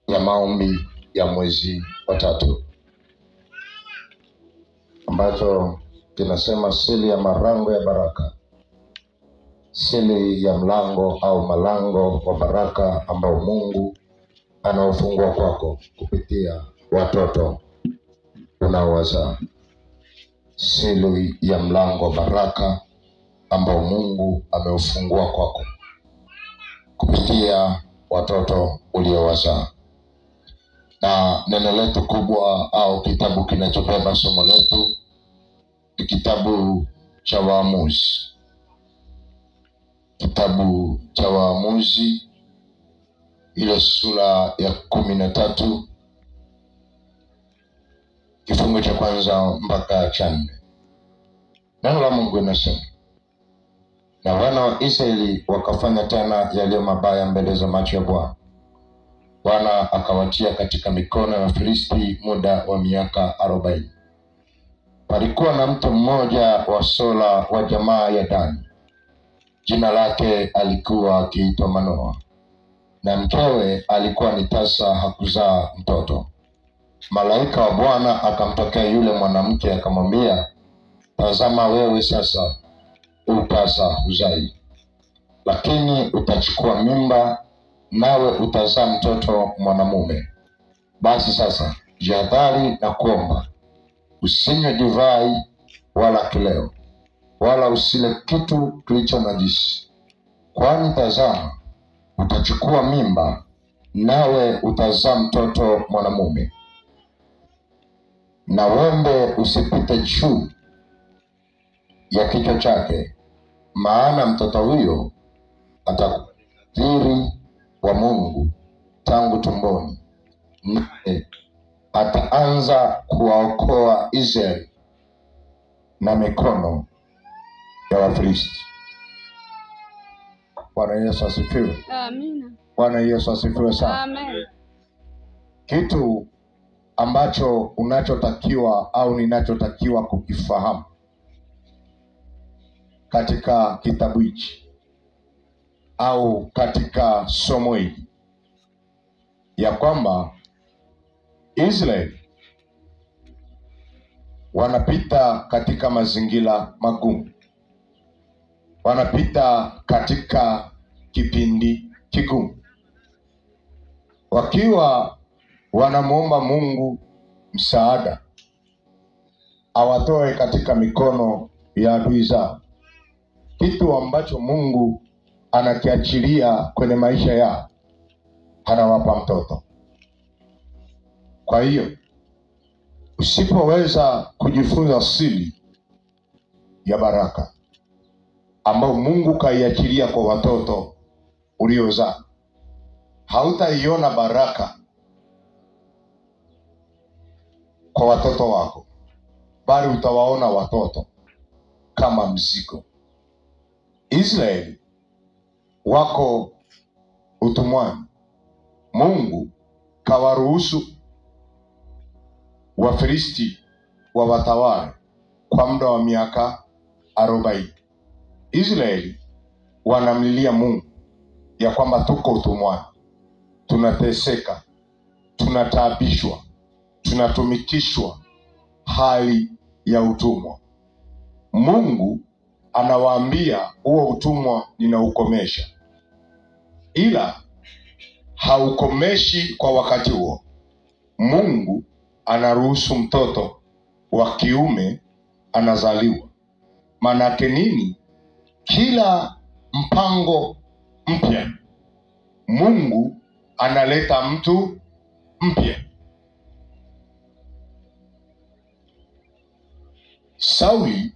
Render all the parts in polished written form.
ya maombi ya mwezi wa 3 ambacho kinasema siri ya malango ya baraka, siri ya mlango au malango wa baraka ambao Mungu anaofungua kwako kupitia watoto unaowazaa. Siri ya mlango wa baraka ambao Mungu ameufungua kwako kupitia watoto uliowazaa. Na neno letu kubwa au kitabu kinachobeba somo letu ni kitabu cha Waamuzi. Kitabu cha Waamuzi, ile sura ya 13 kifungu cha 1 mpaka cha 4. Neno la Mungu linasema, na wana wa Israeli wakafanya tena yaliyo mabaya mbele za macho ya Bwana. Bwana akawatia katika mikono ya Wafilisti muda wa miaka 40. Palikuwa na mtu mmoja wa Sola wa jamaa ya Dani, jina lake alikuwa akiitwa Manoa, na mkewe alikuwa ni tasa, hakuzaa mtoto. Malaika wa Bwana akamtokea yule mwanamke akamwambia, tazama, wewe sasa utasa huzai, lakini utachukua mimba, nawe utazaa mtoto mwanamume. Basi sasa jihadhari na kuomba, usinywe divai wala kileo, wala usile kitu kilicho najisi, kwani tazama, utachukua mimba, nawe utazaa mtoto mwanamume. Na wembe usipite juu ya kichwa chake, maana mtoto huyo atakuwa siri wa Mungu tangu tumboni, naye ataanza kuwaokoa Israeli na mikono ya Wafilisti. Bwana Yesu asifiwe. Amina. Bwana Yesu asifiwe sana. Amen. Kitu ambacho unachotakiwa au ninachotakiwa kukifahamu katika kitabu hichi au katika somo hili, ya kwamba Israeli wanapita katika mazingira magumu, wanapita katika kipindi kigumu, wakiwa wanamuomba Mungu msaada awatoe katika mikono ya adui zao, kitu ambacho Mungu anakiachilia kwenye maisha yao, anawapa mtoto. Kwa hiyo usipoweza kujifunza siri ya baraka ambao Mungu kaiachilia kwa watoto uliozaa, hautaiona baraka kwa watoto wako, bali utawaona watoto kama mzigo. Israeli wako utumwani, Mungu kawaruhusu Wafilisti wawatawale kwa muda wa miaka 40. Israeli wanamlilia Mungu ya kwamba tuko utumwani, tunateseka, tunataabishwa, tunatumikishwa hali ya utumwa. Mungu anawaambia huo utumwa ninaukomesha, ila haukomeshi kwa wakati huo. Mungu anaruhusu mtoto wa kiume anazaliwa. Manake nini? Kila mpango mpya Mungu analeta mtu mpya. Sauli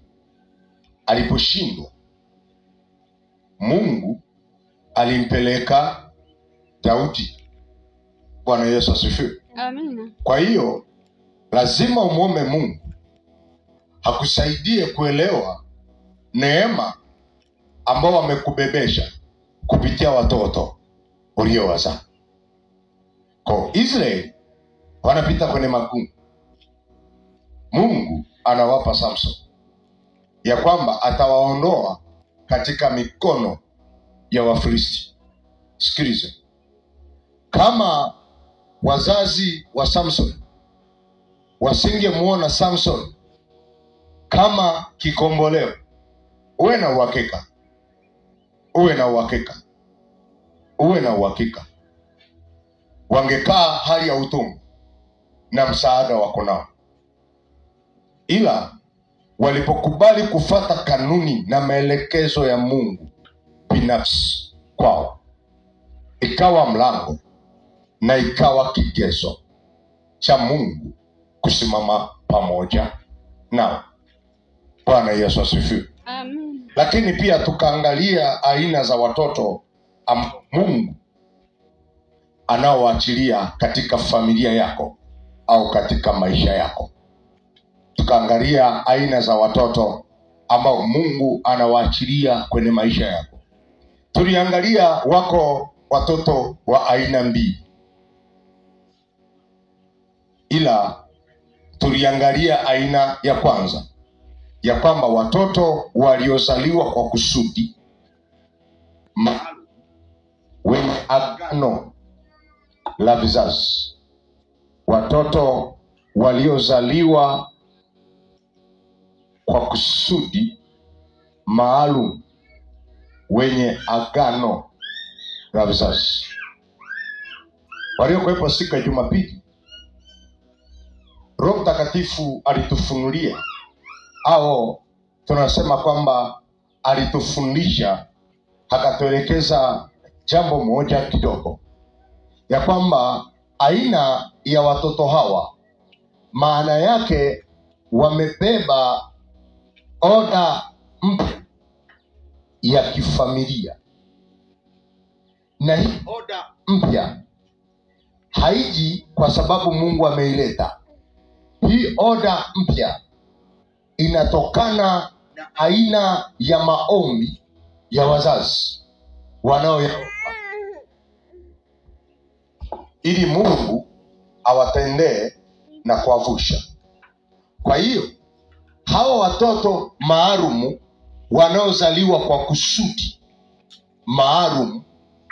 aliposhindwa, Mungu alimpeleka Daudi. Bwana Yesu asifiwe. Amina. Kwa hiyo lazima umuombe Mungu hakusaidie kuelewa neema ambao wamekubebesha kupitia watoto uliowazaa. Kwa Israeli wanapita kwenye magumu, Mungu anawapa Samson ya kwamba atawaondoa katika mikono ya Wafilisti. Sikilize, kama wazazi wa Samson wasingemuona Samson kama kikomboleo, uwe na uhakika wangekaa hali ya utumwa na msaada wako nao. Ila walipokubali kufata kanuni na maelekezo ya Mungu binafsi kwao, ikawa mlango na ikawa kigezo cha Mungu kusimama pamoja nao. Bwana Yesu asifiwe. Amen. Lakini pia tukaangalia aina za watoto Mungu anaowaachilia katika familia yako au katika maisha yako. Tukaangalia aina za watoto ambao Mungu anawaachilia kwenye maisha yako. Tuliangalia wako watoto wa aina mbili, ila tuliangalia aina ya kwanza ya kwamba watoto waliozaliwa kwa kusudi maalum wenye agano la vizazi. Watoto waliozaliwa kwa kusudi maalum wenye agano la vizazi. Waliokuwepo siku ya Jumapili, Roho Mtakatifu alitufunulia, au tunasema kwamba alitufundisha, akatuelekeza jambo moja kidogo, ya kwamba aina ya watoto hawa maana yake wamebeba oda mpya ya kifamilia, na hii oda mpya haiji kwa sababu Mungu ameileta. Hii oda mpya inatokana na aina ya maombi ya wazazi wanaoyaomba ili Mungu awatendee na kuwavusha. Kwa hiyo hawa watoto maalum wanaozaliwa kwa kusudi maalum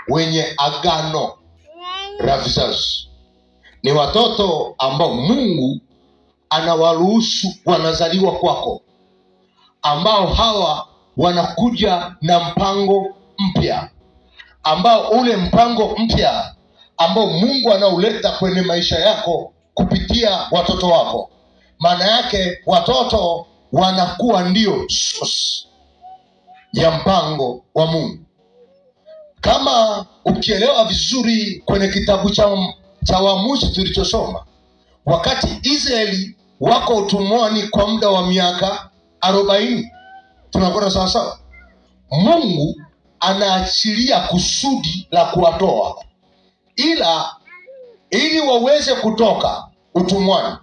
wenye agano la vizazi ni watoto ambao Mungu anawaruhusu wanazaliwa kwako, ambao hawa wanakuja na mpango mpya, ambao ule mpango mpya ambao Mungu anauleta kwenye maisha yako kupitia watoto wako. Maana yake watoto wanakuwa ndio source ya mpango wa Mungu. Kama ukielewa vizuri kwenye kitabu cha Waamuzi tulichosoma, wakati Israeli wako utumwani kwa muda wa miaka 40, tunakwenda sawa sawa, Mungu anaachilia kusudi la kuwatoa, ila ili waweze kutoka utumwani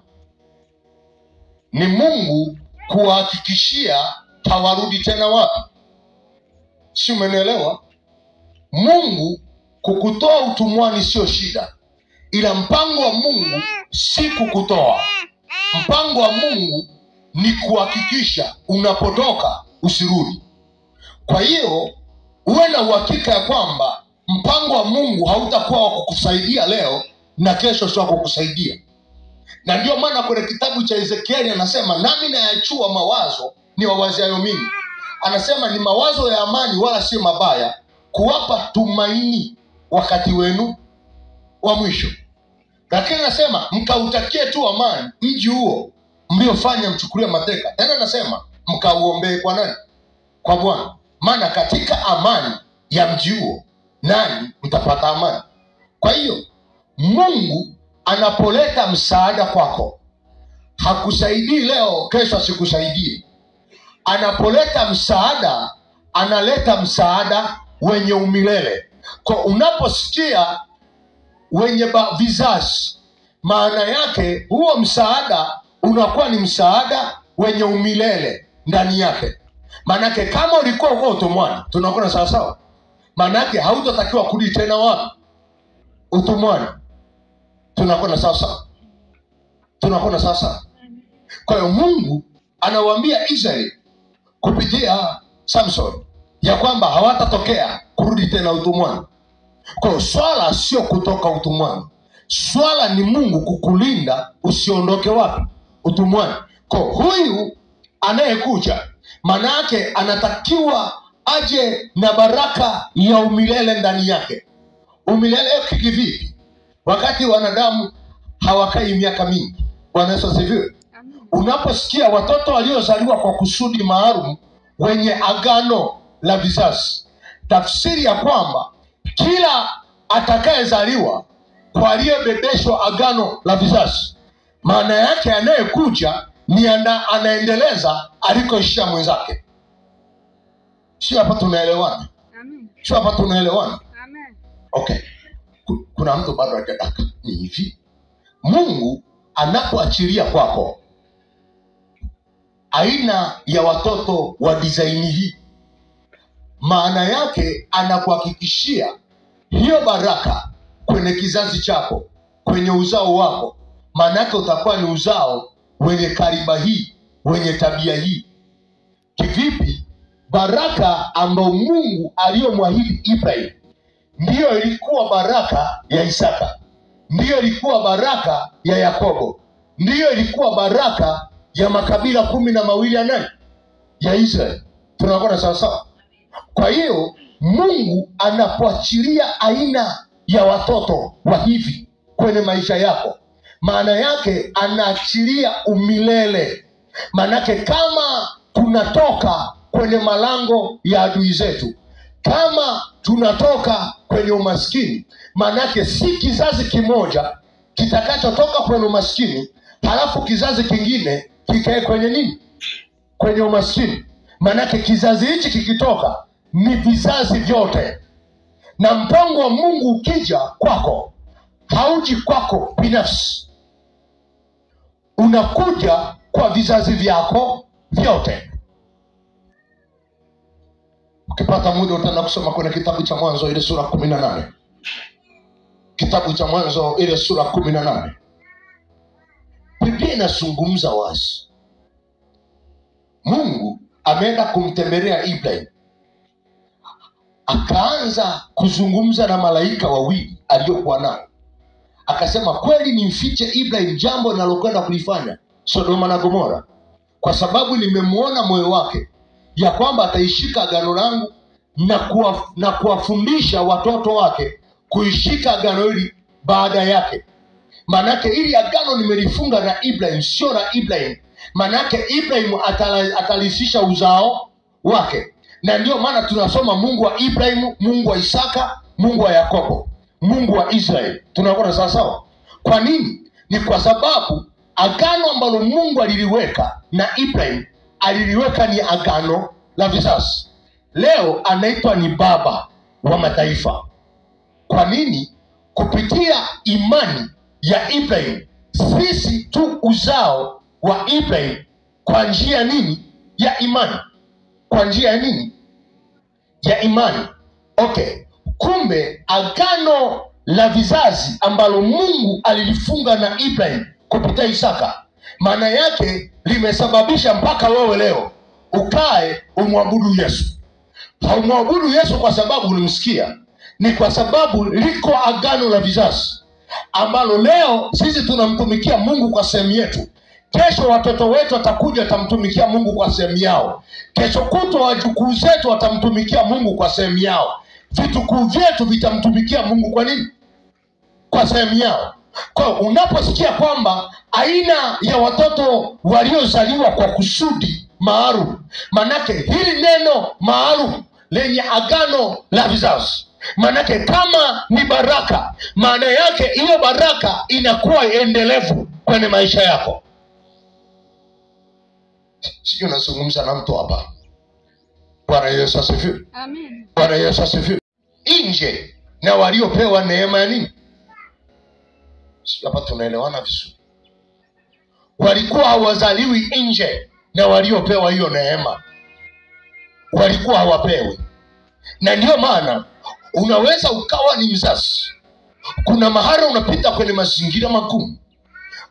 ni Mungu kuhakikishia tawarudi tena wapi. Si umenielewa? Mungu kukutoa utumwani sio shida, ila mpango wa Mungu si kukutoa. Mpango wa Mungu ni kuhakikisha unapotoka usirudi. Kwa hiyo uwe na uhakika ya kwamba mpango wa Mungu hautakuwa wa kukusaidia leo na kesho sio kukusaidia. Na ndio maana kwenye kitabu cha Ezekieli anasema, nami nayachua mawazo ni wawaziayo mimi. Anasema ni mawazo ya amani wala sio mabaya, kuwapa tumaini wakati wenu wa mwisho. Lakini anasema mkautakie tu amani mji huo mliofanya mchukulia mateka. Tena anasema mkauombee kwa nani? Kwa Bwana. Maana katika amani ya mji huo nani mtapata amani. Kwa hiyo Mungu anapoleta msaada kwako, hakusaidii leo kesho asikusaidie. Anapoleta msaada, analeta msaada wenye umilele. Kwa unaposikia wenye vizazi, maana yake huo msaada unakuwa ni msaada wenye umilele ndani yake. Maana yake kama ulikuwa uko utumwani, tunakuwa sawa sawa, maana yake hautatakiwa kurudi tena wapi? Utumwani. Tunakuwa sawa sawa, tunakuwa sawa sawa. Kwa hiyo Mungu anawaambia Israeli kupitia Samson ya kwamba hawatatokea kurudi tena utumwani. Kwa hiyo swala sio kutoka utumwani, swala ni Mungu kukulinda usiondoke wapi? Utumwani. Kwa huyu anayekuja, maana yake anatakiwa aje na baraka ya umilele ndani yake. Umilele kivipi? Wakati wanadamu hawakai miaka mingi. Bwana Yesu asifiwe. Unaposikia watoto waliozaliwa kwa kusudi maalum wenye agano la vizazi, tafsiri ya kwamba kila atakayezaliwa kwa aliyebebeshwa agano la vizazi, maana yake anayekuja ni anaendeleza alikoishia mwenzake. Sio hapa tunaelewana? Amen. Sio hapa tunaelewana? Amen. Okay. Kuna mtu bado hajadaka. Ni hivi. Mungu anapoachilia kwako aina ya watoto wa design hii, maana yake anakuhakikishia hiyo baraka kwenye kizazi chako, kwenye uzao wako. Maana yake utakuwa ni uzao wenye kariba hii, wenye tabia hii. Kivipi? Baraka ambayo Mungu aliyomwahidi Ibrahim ndiyo ilikuwa baraka ya Isaka, ndiyo ilikuwa baraka ya Yakobo, ndiyo ilikuwa baraka ya makabila 12 ya nani? Ya Israeli. Tunaona sawa sawa? Kwa hiyo Mungu anapoachilia aina ya watoto wa hivi kwenye maisha yako, maana yake anaachilia umilele. Maana yake kama tunatoka kwenye malango ya adui zetu, kama tunatoka kwenye umaskini, maana yake si kizazi kimoja kitakachotoka kwenye umaskini halafu kizazi kingine kikae kwenye nini? Kwenye umaskini. Maana yake kizazi hichi kikitoka ni vizazi vyote. Na mpango wa Mungu ukija kwako, hauji kwako binafsi, unakuja kwa vizazi vyako vyote. Ukipata muda utaenda kusoma kwenye kitabu cha Mwanzo ile sura 18. Kitabu cha Mwanzo ile sura 18. Biblia inazungumza wazi. Mungu ameenda kumtembelea Ibrahim, akaanza kuzungumza na malaika wawili aliyokuwa nao. Akasema, kweli nimfiche Ibrahim jambo ninalokwenda kulifanya Sodoma na Gomora, kwa sababu nimemuona moyo wake ya kwamba ataishika agano langu na kuwafundisha watoto wake kuishika agano hili baada yake. Manake ili agano nimelifunga na Ibrahim, sio na Ibrahim. Manake Ibrahim atalisisha uzao wake. Na ndio maana tunasoma Mungu wa Ibrahim, Mungu wa Isaka, Mungu wa Yakobo, Mungu wa Israeli. Tunaona sawa sawa? Kwa nini? Ni kwa sababu agano ambalo Mungu aliliweka na Ibrahim, aliliweka ni agano la vizazi. Leo anaitwa ni baba wa mataifa. Kwa nini? Kupitia imani ya Ibrahim, sisi tu uzao wa Ibrahim kwa njia nini? Ya imani. Kwa njia ya nini? Ya imani. Okay. Kumbe agano la vizazi ambalo Mungu alilifunga na Ibrahim kupitia Isaka, maana yake limesababisha mpaka wewe leo ukae umwabudu Yesu. Haumwabudu Yesu kwa sababu ulimsikia, ni kwa sababu liko agano la vizazi ambalo leo sisi tunamtumikia Mungu kwa sehemu yetu. Kesho watoto wetu watakuja watamtumikia Mungu kwa sehemu yao. Kesho kutwa wajukuu zetu watamtumikia Mungu kwa sehemu yao. Vitukuu vyetu vitamtumikia Mungu kwa nini? Kwa sehemu yao. Kwa unaposikia kwamba aina ya watoto waliozaliwa kwa kusudi maalum, manake hili neno maalum lenye agano la vizazi, manake kama ni baraka, maana yake hiyo baraka inakuwa endelevu kwenye maisha yako. Sio nazungumza na mtu hapa. Bwana Yesu asifiwe. Amen. Bwana Yesu asifiwe. Nje na waliopewa neema ya nini? Sio hapa tunaelewana vizuri. Walikuwa hawazaliwi nje na waliopewa hiyo neema. Walikuwa hawapewi. Na ndio maana unaweza ukawa ni mzazi, kuna mahali unapita kwenye mazingira magumu,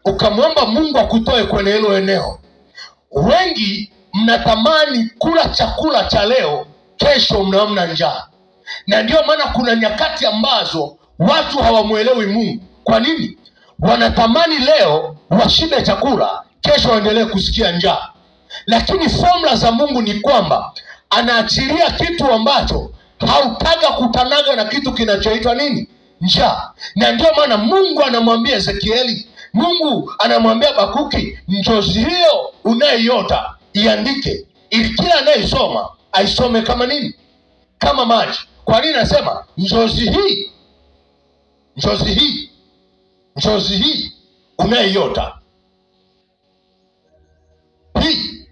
ukamwomba Mungu akutoe kwenye hilo eneo. Wengi mnatamani kula chakula cha leo, kesho mnaona njaa. Na ndio maana kuna nyakati ambazo watu hawamuelewi Mungu, Kwa nini? Wanatamani leo washibe chakula, kesho waendelee kusikia njaa. Lakini formula za Mungu ni kwamba anaachilia kitu ambacho hautaka kutanaga na kitu kinachoitwa nini? Njaa. Na ndio maana Mungu anamwambia Ezekieli, Mungu anamwambia Habakuki, njozi hiyo unaiota iandike, ili kila anayesoma aisome kama nini? Kama maji. Kwa nini nasema njozi hii unaiota, hii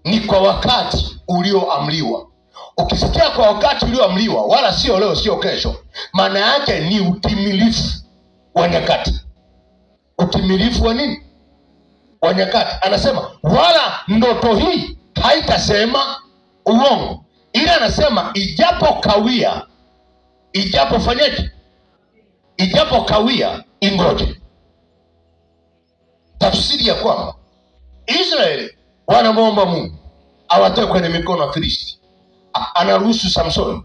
ni kwa wakati ulioamliwa. Ukisikia kwa wakati ulioamliwa, wala sio leo, sio kesho, maana yake ni utimilifu wa nyakati. Utimilifu wa nini? Wa nyakati. Anasema wala ndoto hii haitasema uongo, ila anasema ijapo kawia ingoje. Tafsiri ya kwamba Israeli wanamwomba Mungu awatoe kwenye mikono ya Filisti. Anaruhusu Samsoni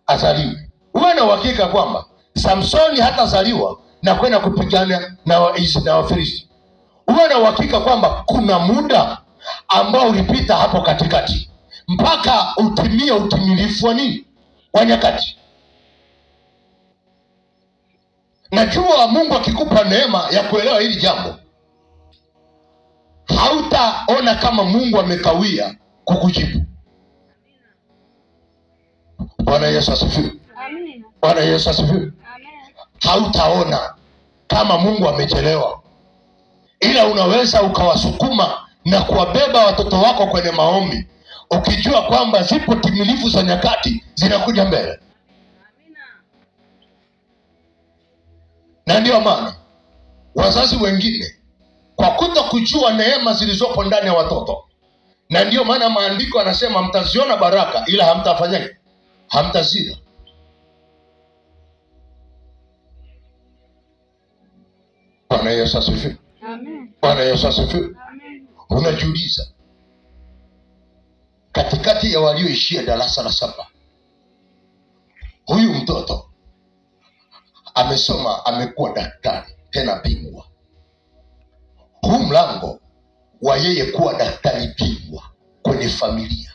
azaliwe. Uwe na uhakika kwamba Samsoni hatazaliwa na kwenda kupigana na Wafilisti. Uwe na uhakika kwamba kuna muda ambao ulipita hapo katikati mpaka utimie utimilifu wa nini? Wa nyakati. Najua Mungu akikupa neema ya kuelewa hili jambo, hautaona kama Mungu amekawia kukujibu. Bwana Yesu asifiwe. Amen. Bwana Yesu asifiwe. Amen. Hautaona kama Mungu amechelewa, ila unaweza ukawasukuma na kuwabeba watoto wako kwenye maombi, ukijua kwamba zipo timilifu za nyakati zinakuja mbele. Na ndio maana wazazi wengine kwa kuto kujua neema zilizopo ndani ya watoto, na ndio maana maandiko yanasema mtaziona baraka ila hamtafanyaje? Hamtazila. Bwana Yesu asifiwe. Amen. Bwana Yesu asifiwe. Amen. Unajiuliza, katikati ya walioishia darasa la 7, huyu mtoto amesoma, amekuwa daktari tena bingwa. Huu mlango wa yeye kuwa daktari bingwa kwenye familia,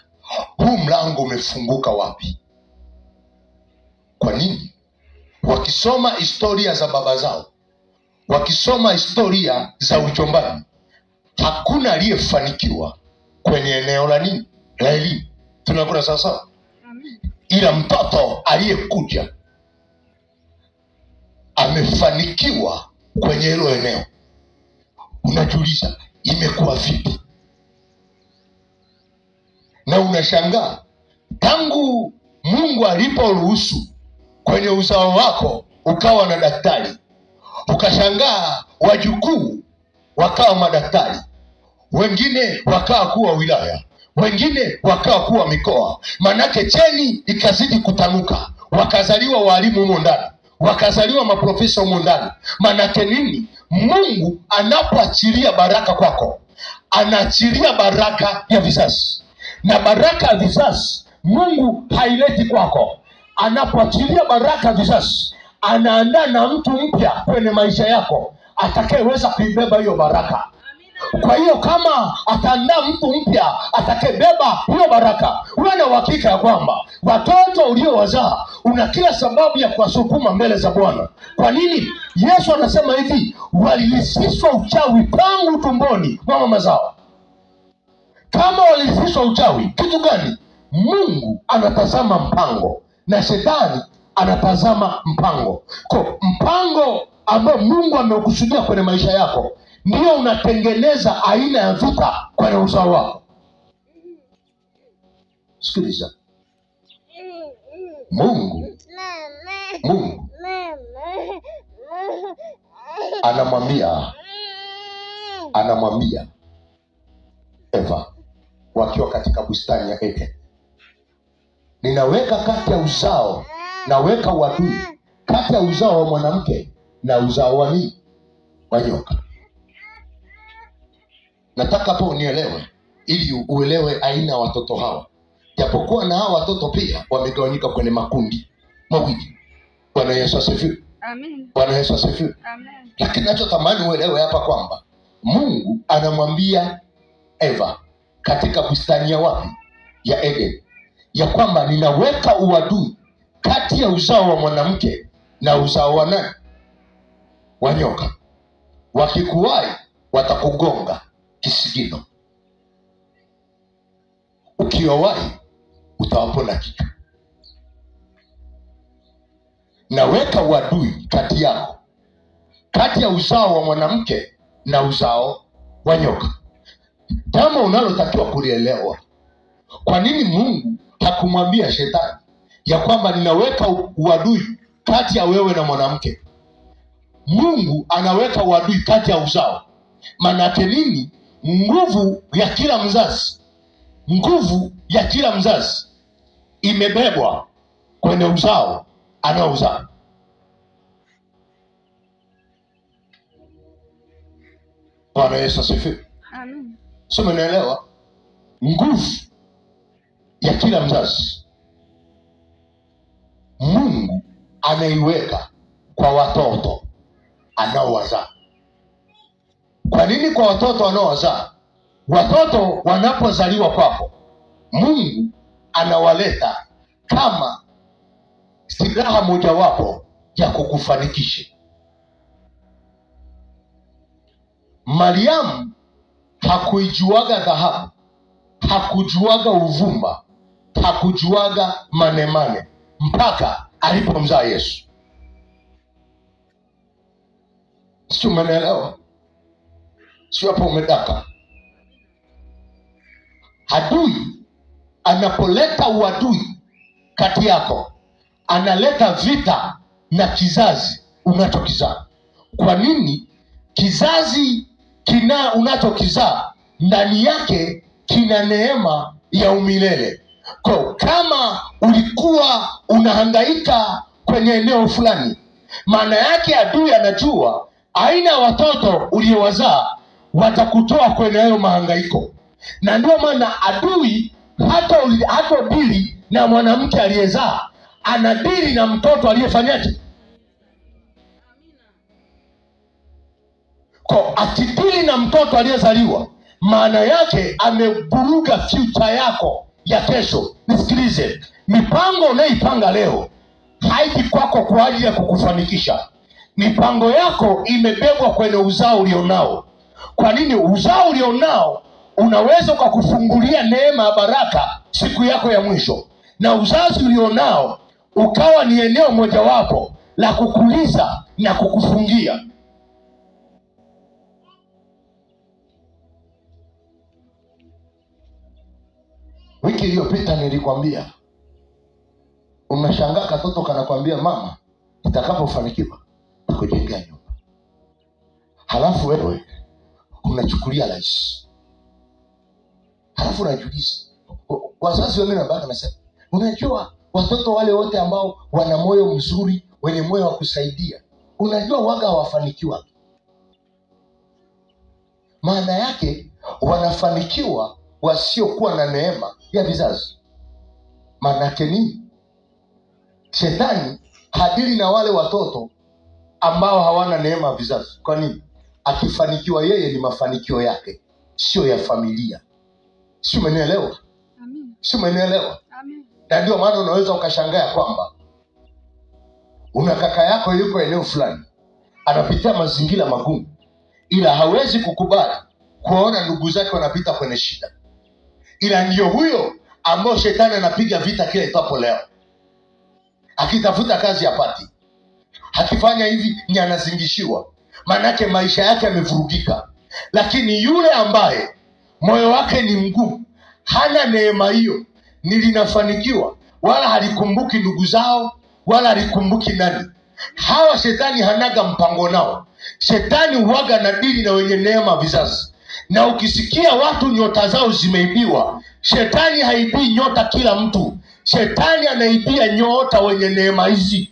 huu mlango umefunguka wapi? Kwa nini? Wakisoma historia za baba zao, wakisoma historia za uchombani, hakuna aliyefanikiwa kwenye eneo la nini? La elimu. Tunakuna sasa. Ila mtoto aliyekuja amefanikiwa kwenye hilo eneo. Unajiuliza imekuwa vipi? Na unashangaa tangu Mungu aliporuhusu kwenye uzao wako ukawa na daktari, ukashangaa wajukuu wakawa madaktari, wengine wakawa kuwa wilaya, wengine wakawa kuwa mikoa. Manake cheni ikazidi kutanuka, wakazaliwa walimu humo ndani, wakazaliwa maprofesa humo ndani. Manake nini? Mungu anapoachilia baraka kwako, anaachilia baraka ya vizazi. Na baraka ya vizazi Mungu haileti kwako. Anapoachilia baraka ya vizazi, anaandaa na mtu mpya kwenye maisha yako atakayeweza kuibeba hiyo baraka. Kwa hiyo kama ataandaa mtu mpya atakayebeba hiyo baraka, uwe na uhakika ya kwamba watoto uliowazaa una kila sababu ya kuwasukuma mbele za Bwana. Kwa nini? Yesu anasema hivi, walilisishwa uchawi tangu tumboni mwa mama zao. Kama walilisishwa uchawi, kitu gani? Mungu anatazama mpango na shetani anatazama mpango. Kwa mpango ambao Mungu amekusudia kwenye maisha yako, ndio unatengeneza aina ya vita kwenye uzao wako. Sikiliza. Mungu anamwambia Eva wakiwa katika bustani ya Eden, ninaweka kati ya uzao, naweka uadui kati ya uzao wa mwanamke na uzao wa nini? Wa nyoka. Nataka hapo unielewe ili uelewe aina ya watoto hawa. Japokuwa na hawa watoto pia wamegawanyika kwenye makundi mawili. Bwana Yesu asifiwe. Amen. Bwana Yesu asifiwe. Amen. Lakini nachotamani uelewe hapa kwamba Mungu anamwambia Eva katika bustani ya wapi? Ya Eden, ya kwamba ninaweka uadui kati ya uzao wa mwanamke na uzao wa nani? Wa nyoka. Wakikuwahi watakugonga kisigino, ukiwawahi utawapona kichwa. Naweka uadui kati yako, kati ya uzao wa mwanamke na uzao wa nyoka. Jambo unalotakiwa kulielewa, kwa nini Mungu hakumwambia shetani ya kwamba ninaweka uadui kati ya wewe na mwanamke? Mungu anaweka uadui kati ya uzao. Maana yake nini? Nguvu ya kila mzazi, nguvu ya kila mzazi imebebwa kwenye uzao anaozaa. Bwana Yesu asifiwe. Amen. Sio, umeelewa? Nguvu ya kila mzazi Mungu anaiweka kwa watoto anaowazaa. Kwa nini kwa watoto anaowazaa? Watoto wanapozaliwa kwako, Mungu anawaleta kama silaha mojawapo ya kukufanikisha. Mariamu hakuijuaga dhahabu, hakujuaga uvumba, hakujuaga manemane mpaka alipomzaa Yesu. Sio, umeelewa? Sio hapo umedaka. Adui anapoleta uadui kati yako, analeta vita na kizazi unachokizaa. Kwa nini? Kizazi unachokizaa ndani yake kina neema ya umilele. Kwa kama ulikuwa unahangaika kwenye eneo fulani, maana yake adui anajua aina ya watoto uliowazaa watakutoa kwenye hayo mahangaiko. Na ndio maana adui hata dili na mwanamke aliyezaa, anadili na mtoto aliyefanyaje? Kwa akidili na mtoto aliyezaliwa, maana yake ameburuga future yako ya kesho. Nisikilize, mipango unayoipanga leo haiji kwako kwa ajili ya kukufanikisha. Mipango yako imebebwa kwenye uzao ulionao. Kwa nini? Uzao ulionao unaweza kukufungulia neema ya baraka siku yako ya mwisho, na uzazi ulionao ukawa ni eneo mojawapo la kukuliza na kukufungia. Wiki iliyopita nilikwambia, unashangaa katoto kanakwambia mama, nitakapofanikiwa nikujengea nyumba. Halafu wewe unachukulia rahisi. Halafu unajiuliza, wazazi wengine wanabaki nasema, unajua watoto wale wote ambao wana moyo mzuri, wenye moyo wa kusaidia, unajua waga hawafanikiwa. Maana yake wanafanikiwa wasiokuwa na neema ya vizazi. Maana yake nini? Shetani hadili na wale watoto ambao hawana neema ya vizazi. Kwa nini? Akifanikiwa yeye ni mafanikio yake, sio ya familia. Sio, umenielewa? Amen. Sio, umenielewa? Amen. Na ndio maana unaweza ukashangaa kwamba una kaka yako yuko eneo fulani, anapitia mazingira magumu, ila hawezi kukubali kuona ndugu zake wanapita kwenye shida. Ila ndio huyo ambao shetani anapiga vita kila itapo leo. Akitafuta kazi hapati, akifanya hivi ni anazingishiwa, manake maisha yake yamevurugika. Lakini yule ambaye moyo wake ni mgumu, hana neema hiyo, nilinafanikiwa, wala halikumbuki ndugu zao, wala halikumbuki nani, hawa shetani hanaga mpango nao. Shetani huwaga na dili na wenye neema vizazi. Na ukisikia watu nyota zao zimeibiwa, shetani haibii nyota kila mtu, shetani anaibia nyota wenye neema hizi.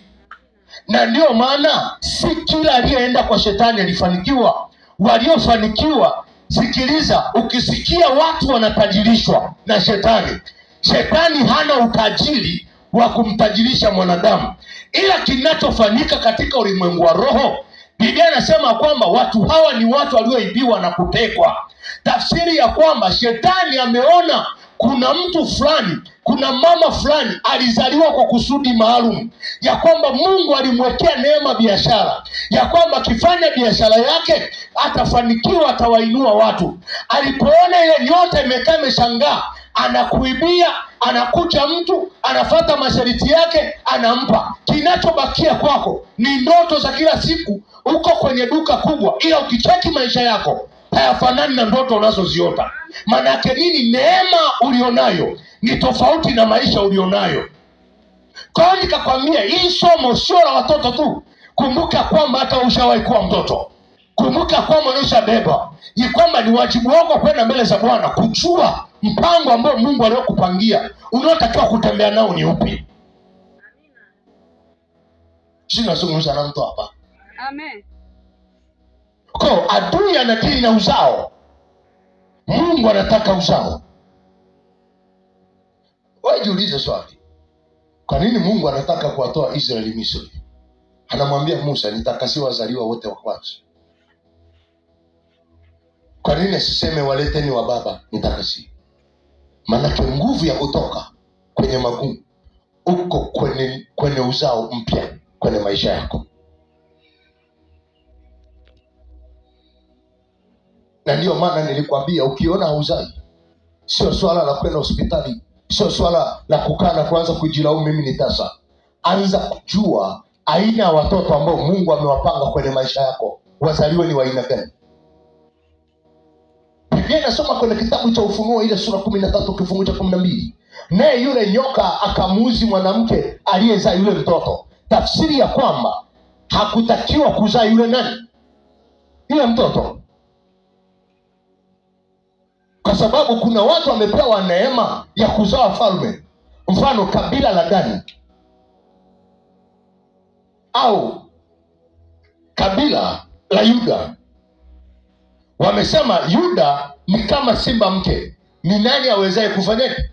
Na ndio maana si kila aliyeenda kwa shetani alifanikiwa. Waliofanikiwa, sikiliza, ukisikia watu wanatajirishwa na shetani, shetani hana utajiri wa kumtajirisha mwanadamu. ila kinachofanyika katika ulimwengu wa roho, Biblia inasema kwamba watu hawa ni watu walioibiwa na kutekwa. Tafsiri ya kwamba shetani ameona kuna mtu fulani, kuna mama fulani alizaliwa kwa kusudi maalum, ya kwamba Mungu alimwekea neema biashara, ya kwamba akifanya biashara yake atafanikiwa, atawainua watu. Alipoona ile nyota imekaa imeshangaa, anakuibia, anakuja mtu, anafuata masharti yake, anampa. Kinachobakia kwako ni ndoto za kila siku, uko kwenye duka kubwa, ila ukicheki maisha yako hayafanani na ndoto unazoziota. Maana yake nini? Neema ulionayo ni tofauti na maisha ulionayo. Kwa hiyo nikakwambia, hii somo sio la watoto tu. Kumbuka kwamba hata ushawahi kuwa mtoto. Kumbuka kwamba unashabeba. Ni kwamba ni wajibu wako kwenda mbele za Bwana kujua mpango ambao Mungu aliyokupangia, unaotakiwa kutembea nao ni upi. Sina zungumza na mtu hapa. Amen. Kwa adui anadili na uzao. Mungu anataka uzao. Wewe jiulize swali. Kwa nini Mungu anataka kuwatoa Israeli Misri? Anamwambia Musa, nitakasiwa wazaliwa wote wa kwanza. Kwa nini asiseme waleteni wa baba nitakasi? Maana nguvu ya kutoka kwenye magumu uko kwenye uzao mpya kwenye maisha yako. Na ndio maana nilikwambia, ukiona hauzai, sio swala la kwenda hospitali, sio swala la kukaa na kuanza kujilaumu mimi ni tasa. Anza kujua aina ya watoto ambao Mungu amewapanga kwenye maisha yako, wazaliwe ni wa aina gani. Biblia inasoma kwenye kitabu cha Ufunuo ile sura 13 kifungu cha 12. Naye yule nyoka akamuuzi mwanamke aliyezaa yule mtoto. Tafsiri ya kwamba hakutakiwa kuzaa yule nani? Yule mtoto. Kwa sababu kuna watu wamepewa neema ya kuzaa wafalme. Mfano kabila la Dani au kabila la Yuda. Wamesema Yuda ni kama simba mke. Ni nani awezaye kufanyaje?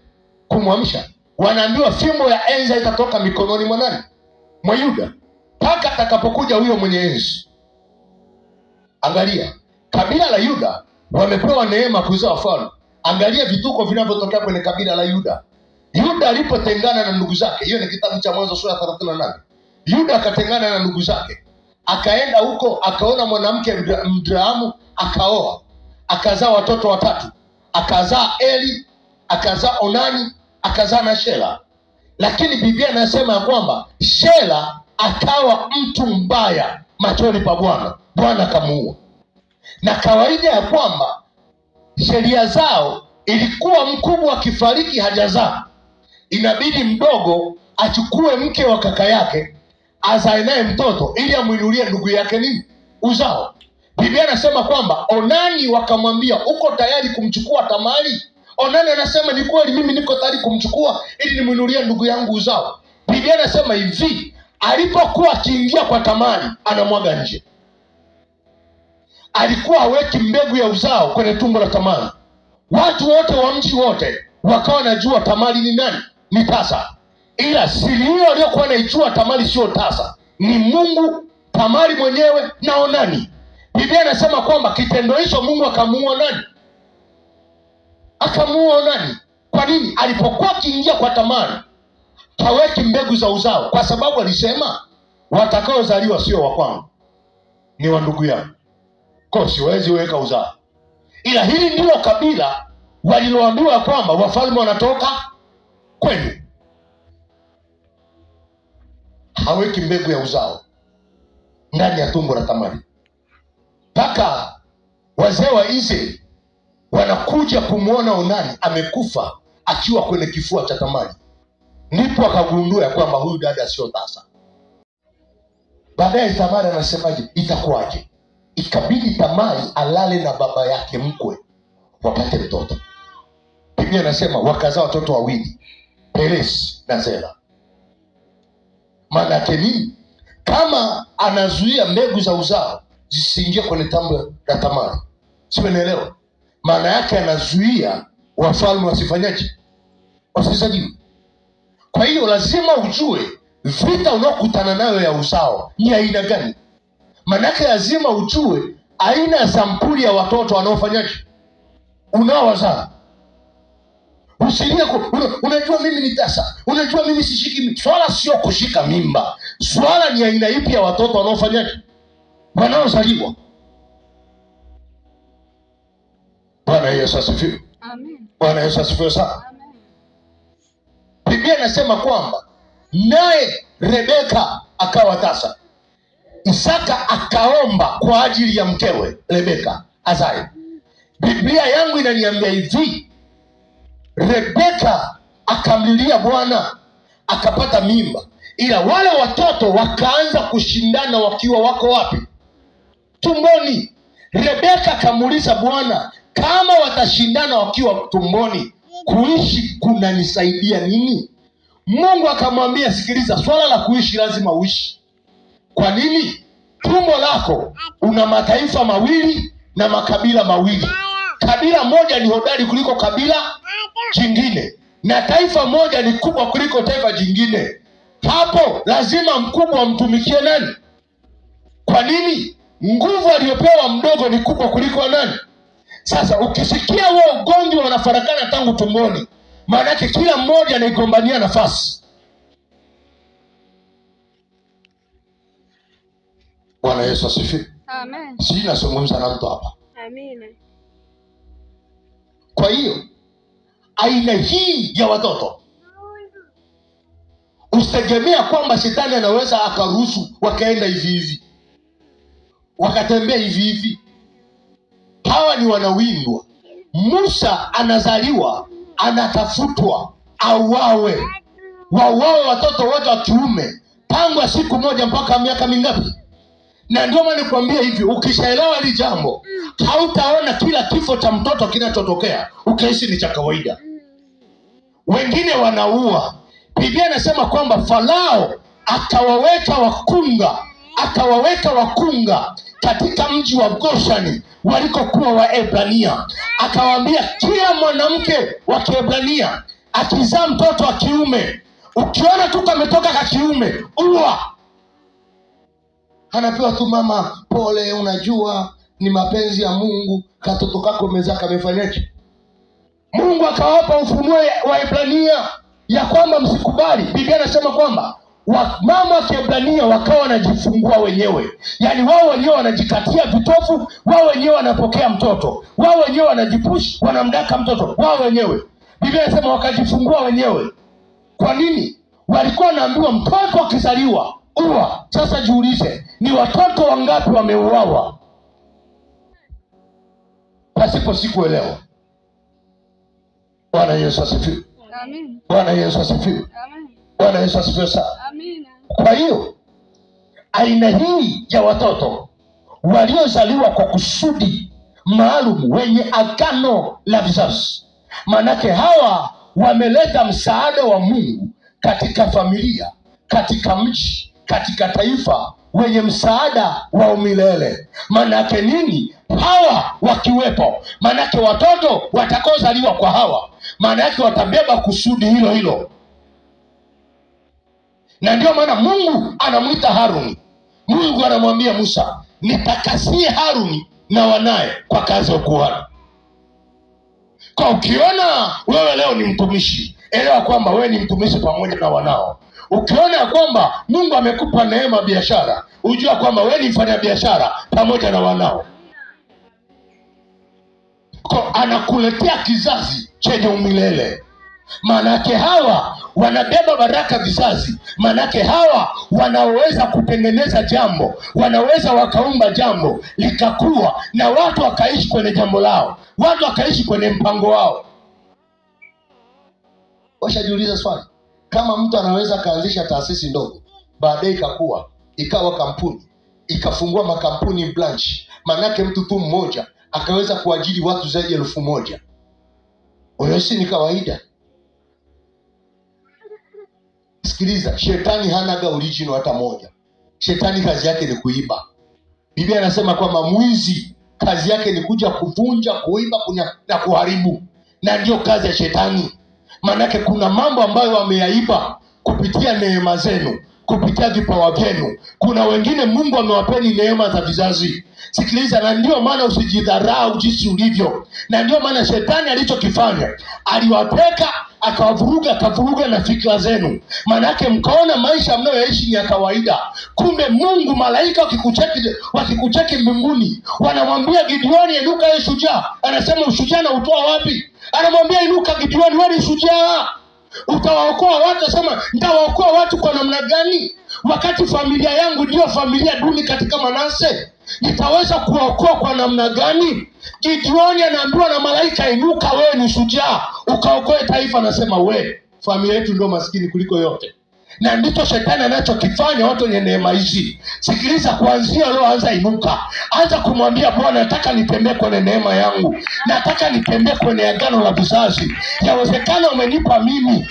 Kumwamsha. Wanaambiwa fimbo ya enzi itatoka mikononi mwa nani? Mwa Yuda. Mpaka atakapokuja huyo mwenye enzi. Angalia, kabila la Yuda wamepewa neema kuzaa wafalme. Angalia vituko vinavyotokea kwenye kabila la Yuda. Yuda alipotengana na ndugu zake, hiyo ni kitabu cha Mwanzo sura 38. Yuda akatengana na ndugu zake. Akaenda huko akaona mwanamke Mdraamu, akaoa, akazaa watoto watatu. Akazaa Eli, akazaa Onani, akazaa na Shela. Lakini Biblia inasema ya kwamba Shela akawa mtu mbaya machoni pa Bwana. Bwana akamuua. Na kawaida ya kwamba sheria zao ilikuwa mkubwa akifariki hajazaa, inabidi mdogo achukue mke wa kaka yake azae naye mtoto ili amuinulie ndugu yake nini? Uzao. Biblia inasema kwamba Onani wakamwambia, uko tayari kumchukua Tamari? Onani anasema ni kweli, mimi niko tayari kumchukua ili nimuinulie ndugu yangu uzao. Biblia inasema hivi, alipokuwa akiingia kwa Tamari anamwaga nje. Alikuwa haweki mbegu ya uzao kwenye tumbo la Tamari. Watu wote wa mji wote wakawa wanajua Tamari ni nani? Ni tasa. Ila siri hiyo aliyokuwa anaijua Tamari sio tasa, ni Mungu, Tamari mwenyewe na Onani. Biblia inasema kwamba kitendo hicho Mungu akamuua nani? Akamuua Onani. Kwa nini? Alipokuwa akiingia kwa Tamari haweki mbegu za uzao, kwa sababu alisema watakaozaliwa sio wa kwangu, ni wa ndugu yangu. Kwa siwezi weka uzao. Ila hili ndilo kabila waliloambiwa kwamba wafalme wanatoka kwenu. Haweki mbegu ya uzao ndani ya tumbo la Tamari. Mpaka wazee wa Israeli wanakuja kumuona Onani amekufa akiwa kwenye kifua cha Tamari. Ndipo akagundua ya kwamba huyu dada sio tasa. Baadaye Tamari anasemaje? Itakuwaje? Ikabidi Tamari alale na baba yake mkwe wapate mtoto. Biblia inasema wakazaa watoto wawili, Peresi na Zera. Maana yake nini? Kama anazuia mbegu za uzao zisiingie kwenye tumbo la Tamari, simeelewa? Maana yake anazuia wafalme wasifanyaje? Wasizaliwe. Kwa hiyo lazima ujue vita unaokutana nayo ya uzao ni aina gani. Manake lazima ujue aina ya sampuli ya watoto wanaofanyaje unaowazaa. Usilie unajua mimi ni tasa, unajua mimi sishiki. Swala sio kushika mimba, swala ni aina ipi ya watoto wanaofanyaje wanaozaliwa. Bwana Yesu asifiwe. Amen. Bwana Yesu asifiwe sana. Amen. Biblia inasema kwamba naye Rebeka akawa tasa. Isaka akaomba kwa ajili ya mkewe Rebeka azae. Biblia yangu inaniambia hivi, Rebeka akamlilia Bwana akapata mimba, ila wale watoto wakaanza kushindana wakiwa wako wapi? Tumboni. Rebeka akamuuliza Bwana, kama watashindana wakiwa tumboni, kuishi kunanisaidia nini? Mungu akamwambia, sikiliza, swala la kuishi lazima uishi. Kwa nini? Tumbo lako una mataifa mawili na makabila mawili. Kabila moja ni hodari kuliko kabila jingine, na taifa moja ni kubwa kuliko taifa jingine. Hapo lazima mkubwa mtumikie nani? Kwa nini? Nguvu aliyopewa mdogo ni kubwa kuliko nani? Sasa ukisikia wao ugonjwa wanafarakana tangu tumboni, maana yake kila mmoja anaigombania nafasi. Bwana Yesu asifiwe. Amen. Sisi nasungumza na mtu hapa. Amina. Kwa hiyo aina hii ya watoto usitegemea kwamba shetani anaweza akaruhusu wakaenda hivi hivi, wakatembea hivi hivi. Hawa ni wanawindwa. Musa anazaliwa, anatafutwa, auawe. Wauawe watoto wote wa kiume tangu siku moja mpaka miaka mingapi? Na ndio maana nikwambia hivi, ukishaelewa hili jambo, hautaona kila kifo cha mtoto kinachotokea ukaishi ni cha kawaida. Wengine wanaua. Biblia inasema kwamba Farao akawaweka wakunga katika mji wa Goshani walikokuwa Waebrania. Akawaambia kila mwanamke wa Kiebrania akizaa mtoto wa kiume, ukiona tu kametoka ka kiume, ua. Anapewa tu mama, pole, unajua ni mapenzi ya Mungu, katoto kako umezaa kamefanyaje? Mungu akawapa ufunuo wa Ebrania ya kwamba msikubali. Biblia inasema kwamba mama wa Kiebrania wakawa wanajifungua wenyewe. Yaani wao wenyewe wanajikatia vitofu, wao wenyewe wanapokea mtoto, wao wenyewe wanajipush, wanamdaka mtoto wao wenyewe. Biblia inasema wakajifungua wenyewe. Kwa nini? Walikuwa wanaambiwa mtoto akizaliwa ua. Sasa jiulize, ni watoto wangapi wameuawa pasipo sikuelewa? Bwana Yesu asifiwe. Amen. Bwana Yesu asifiwe. Amen. Bwana Yesu asifiwe sana. Amina. Kwa hiyo aina hii ya watoto waliozaliwa kwa kusudi maalum, wenye agano la vizazi, manake hawa wameleta msaada wa Mungu katika familia, katika mji, katika taifa, wenye msaada wa umilele. Manake nini? Hawa wakiwepo, manake watoto watakaozaliwa kwa hawa, manake watabeba kusudi hilo hilo. Na ndio maana Mungu anamwita Haruni. Mungu anamwambia Musa, nitakasie Haruni na wanaye kwa kazi ya ukuhani. Kwa ukiona wewe leo ni mtumishi, elewa kwamba wewe ni mtumishi pamoja na wanao. Ukiona kwamba Mungu amekupa neema biashara, ujua kwamba wewe ni mfanya biashara pamoja na wanao. Kwa anakuletea kizazi chenye umilele. Manake hawa wanabeba baraka vizazi. Manake hawa wanaweza kutengeneza jambo, wanaweza wakaumba jambo likakuwa, na watu wakaishi kwenye jambo lao, watu wakaishi kwenye mpango wao. Washajiuliza swali, kama mtu anaweza kaanzisha taasisi ndogo, baadaye ikakuwa ikawa kampuni, ikafungua makampuni branch, manake mtu tu mmoja akaweza kuajiri watu zaidi ya 1,000. Unaishi ni kawaida. Sikiliza, shetani hanaga original hata moja. Shetani kazi yake ni kuiba. Biblia inasema kwamba mwizi kazi yake ni kuja kuvunja, kuiba, na kuharibu. Na ndio kazi ya shetani. Manake kuna mambo ambayo wameyaiba kupitia neema zenu. kupitia vipawa vyenu. Kuna wengine Mungu amewapeni neema za vizazi. Sikiliza, na ndio maana usijidharau jinsi ulivyo. Na ndio maana shetani alichokifanya, aliwapeka akavuruga na fikra zenu. Maanake mkaona maisha mnayoishi ni ya kawaida. Kumbe Mungu, malaika wakikucheki mbinguni, wanamwambia Gideoni, inuka wewe shujaa. Anasema ushujaa na utoa wapi? Anamwambia inuka Gideoni, wewe ni shujaa. Utawaokoa watu. Asema nitawaokoa watu kwa namna gani? Wakati familia yangu ndio familia duni katika Manase, nitaweza kuwaokoa kwa namna gani? Gideoni anaambiwa na malaika, inuka wewe ni shujaa, ukaokoe taifa. Anasema we, familia yetu ndio maskini kuliko yote. Na ndicho shetani anachokifanya watu wenye neema hizi. Sikiliza, kuanzia leo anza inuka. Anza kumwambia Bwana, nataka nitembee kwenye neema yangu. Nataka nitembee kwenye agano la vizazi. Yawezekana umenipa mimi,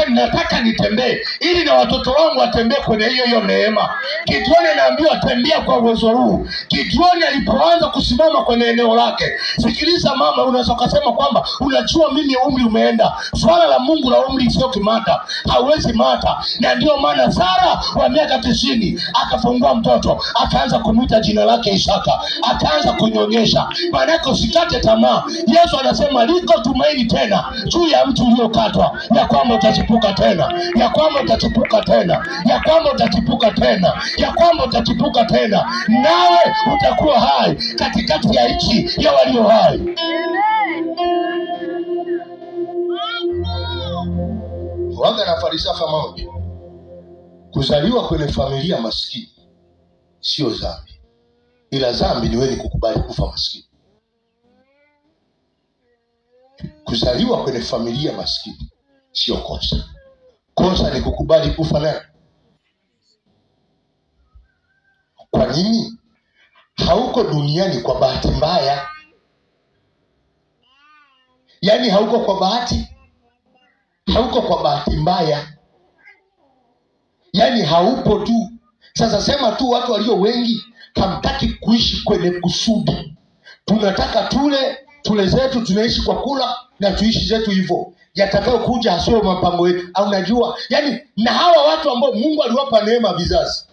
nataka nitembee ili na watoto wangu watembee kwenye hiyo neema. Gideoni anaambiwa tembea kwa uwezo huu. Gideoni alipoanza kusimama kwenye eneo lake. Sikiliza mama, unaweza kusema kwamba unajua mimi umri umeenda. Swala la Mungu la umri sio kimata. Hauwezi mata. Na ndio maana Sara wa miaka 90 akafungua mtoto, akaanza kumuita jina lake Isaka, akaanza kunyonyesha. Maana usikate tamaa. Yesu anasema liko tumaini tena juu ya mtu uliokatwa, ya kwamba utachipuka tena, ya kwamba utachipuka tena, ya kwamba utachipuka tena, ya kwamba utachipuka tena, nawe utakuwa hai katikati ya nchi ya walio hai. Waga na falsafa moja. Kuzaliwa kwenye familia maskini sio dhambi, ila dhambi ni wewe kukubali kufa maskini. Kuzaliwa kwenye familia maskini sio kosa. Kosa ni kukubali kufa naye. Kwa nini? Hauko duniani kwa bahati mbaya. Yaani hauko kwa bahati. Hauko kwa bahati mbaya. Yaani haupo tu. Sasa sema tu watu walio wengi hamtaki kuishi kwenye kusudi. Tunataka tule zetu, tunaishi kwa kula na tuishi zetu hivyo. Yatakao kuja hasio mapango yetu. Au unajua, yaani na hawa watu ambao Mungu aliwapa neema vizazi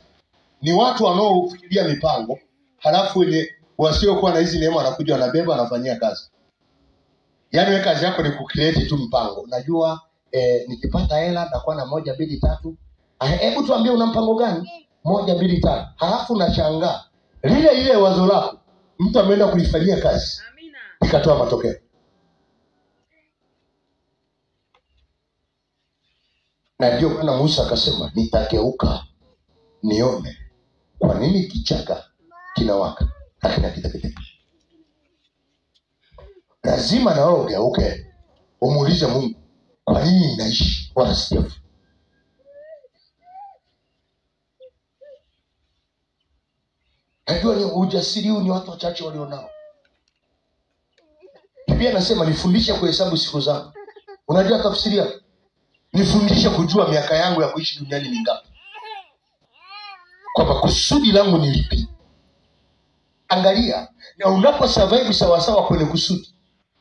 ni watu wanaofikiria mipango, halafu wenye wasiokuwa na hizi neema wanakuja wanabeba wanafanyia kazi. Yaani wewe kazi yako ni kucreate tu mpango. Unajua nikipata hela nitakuwa na 1 2 3. Hebu tuambie una mpango gani? 1 2 3. Halafu unashangaa lile wazo lako mtu ameenda kulifanyia kazi. Amina. Ikatoa matokeo. Na ndio maana Musa akasema nitageuka nione kwa nini kichaka kinawaka hakina kiteketeke. Lazima na wewe ugeuke umuulize Mungu, kwa nini ninaishi wala sijafa? Najua ni ujasiri huu ni watu wachache walionao. Biblia inasema nifundishe kuhesabu siku zangu. Unajua tafsiri yake? Nifundishe kujua miaka yangu ya kuishi duniani ni ngapi. Kwamba kusudi langu ni lipi. Angalia, na unapo survive sawa sawa kwenye kusudi,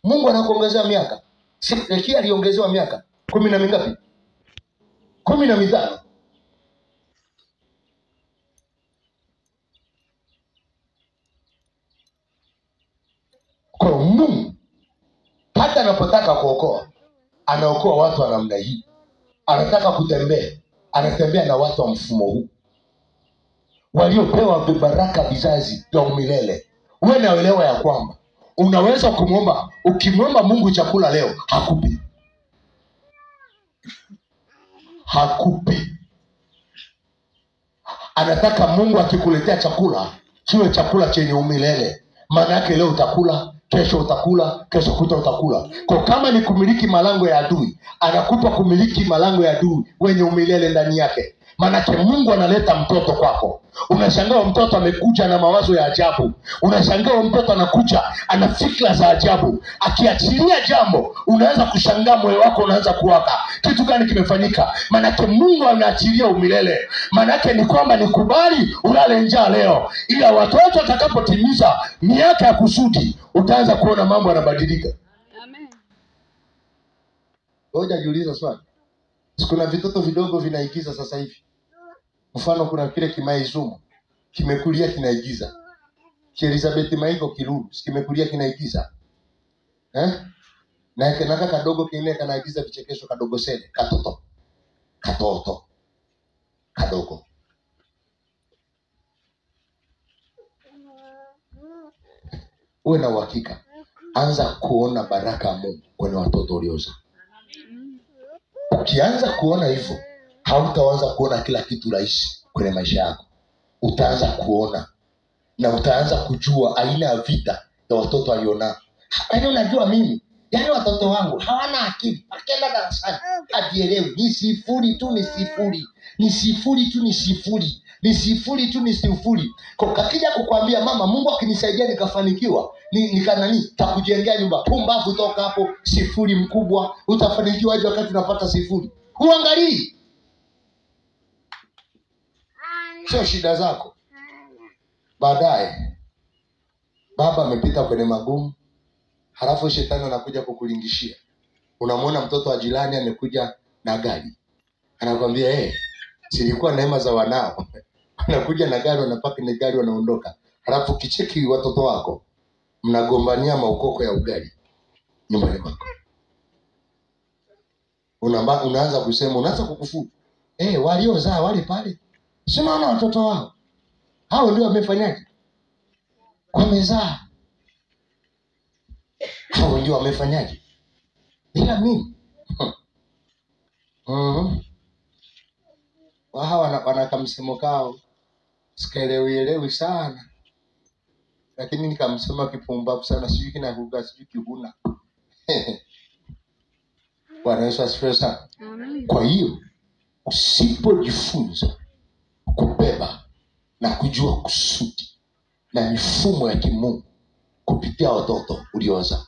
Mungu anakuongezea miaka. Hezekia aliongezewa miaka 10 na mingapi? 15. Kwa Mungu hata anapotaka kuokoa, anaokoa watu wa namna hii. Anataka kutembea, anatembea na watu wa mfumo huu, waliopewa vibaraka vizazi vya umilele. Wewe naelewa ya kwamba unaweza kumwomba, ukimwomba Mungu chakula leo hakupi. Hakupi. Anataka Mungu akikuletea chakula kiwe chakula chenye umilele. Maana yake leo utakula, kesho utakula, kesho kuta utakula. Kwa kama ni kumiliki malango ya adui, anakupa kumiliki malango ya adui wenye umilele ndani yake. Maanake Mungu analeta mtoto kwako. Unashangaa mtoto amekuja na mawazo ya ajabu. Unashangaa mtoto anakuja ana fikra za ajabu. Akiachilia jambo, unaanza kushangaa, moyo wako unaanza kuwaka. Kitu gani kimefanyika? Maanake Mungu anaachilia umilele. Maanake ni kwamba nikubali ulale njaa leo, ila watoto watakapotimiza miaka ya kusudi, utaanza kuona mambo yanabadilika. Amen. Ngoja jiulize swali. Kuna vitoto vidogo vinaigiza sasa hivi. Mfano kuna kile Kimaizumo kimekulia kinaigiza. Elizabeth Maiko Kilulu kimekulia kinaigiza. Na kaka kadogo kile kanaigiza vichekesho kadogo sele, katoto kadogo. Uwe na uhakika, anza kuona baraka ya Mungu kwenye watoto ulioza. Ukianza kuona hivyo, hautaanza kuona kila kitu rahisi kwenye maisha yako. Utaanza kuona na utaanza kujua aina ya vita ya watoto aliona. Yaani unajua mimi, yaani watoto wangu hawana akili. Akienda darasani hajielewi. Ni sifuri tu. Kwa kakija kukwambia mama, Mungu akinisaidia nikafanikiwa, takujengea nyumba. Pumbavu, toka hapo, sifuri mkubwa. Utafanikiwa aje wakati unapata sifuri? Huangalii. Sio shida zako. Baadaye baba amepita kwenye magumu, halafu shetani anakuja kukulingishia. Unamwona mtoto wa jirani amekuja na gari, anakuambia silikuwa neema za wanao. Anakuja na gari, wanapaki na gari, wanaondoka. Halafu kicheki watoto wako mnagombania maukoko ya ugali nyumbani kwako. Unaanza kusema, unaanza kukufuru. Waliozaa wale pale, si unaona watoto wao hao ndio wamefanyaje? Wamezaa. Hao ndio wamefanyaje? Ila mimi wao wanakamsemo kao sikaelewi sana, lakini nikamsema kipumbavu sana, sijui kinakuga, sijui kihuna. Bwana Yesu asifiwe sana. Kwa hiyo usipojifunza kubeba na kujua kusudi na mifumo ya kimungu kupitia watoto ulioza,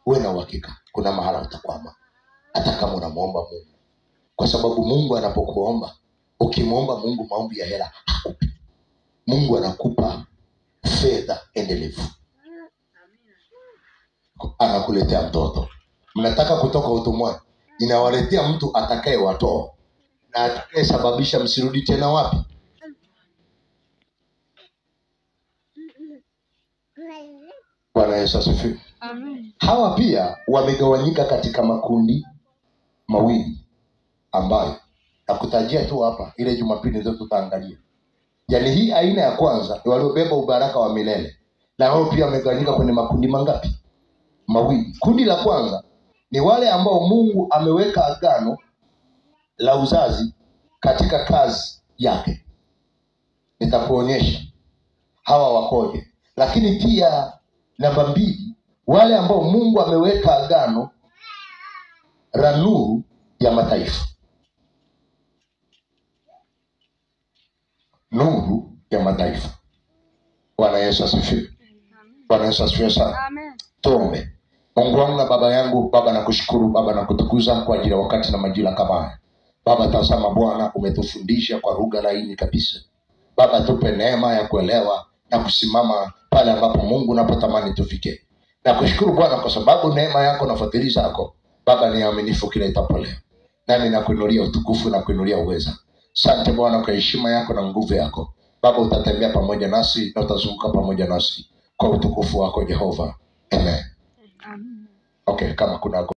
uwe na uhakika kuna mahala utakwama, hata kama unamuomba Mungu. Kwa sababu Mungu anapokuomba, ukimuomba Mungu maombi ya hela hakupi. Mungu anakupa fedha endelevu. Anakuletea mtoto. Mnataka kutoka utumwani, inawaletea mtu atakaye watoa na atakaye sababisha msirudi tena wapi? Bwana Yesu asifiwe. Amen. Hawa pia wamegawanyika katika makundi mawili ambayo nakutajia tu hapa, ile Jumapili ndio tutaangalia. Yaani hii aina ya kwanza ni waliobeba ubaraka wa milele. Na wao pia wamegawanyika kwenye makundi mangapi? Mawili. Kundi la kwanza ni wale ambao Mungu ameweka agano la uzazi katika kazi yake. Nitakuonyesha hawa wakoje. Lakini pia namba 2, wale ambao Mungu ameweka agano la nuru ya mataifa. Nuru ya mataifa. Bwana Yesu asifiwe. Bwana Yesu asifiwe sana. Amen. Tuombe. Mungu wangu na Baba yangu, Baba nakushukuru, Baba nakutukuza kwa ajili ya wakati na majira kama haya. Baba tazama Bwana, umetufundisha kwa lugha laini kabisa. Baba tupe neema ya kuelewa na kusimama pale ambapo Mungu unapotamani tufike. Nakushukuru Bwana kwa sababu neema yako na fadhili zako Baba ni aminifu kila itapo leo. Nami nakuinulia utukufu na kuinulia uweza. Asante Bwana kwa heshima yako na nguvu yako. Baba utatembea pamoja nasi na utazunguka pamoja nasi kwa utukufu wako Jehova. Amen. Okay, kama kuna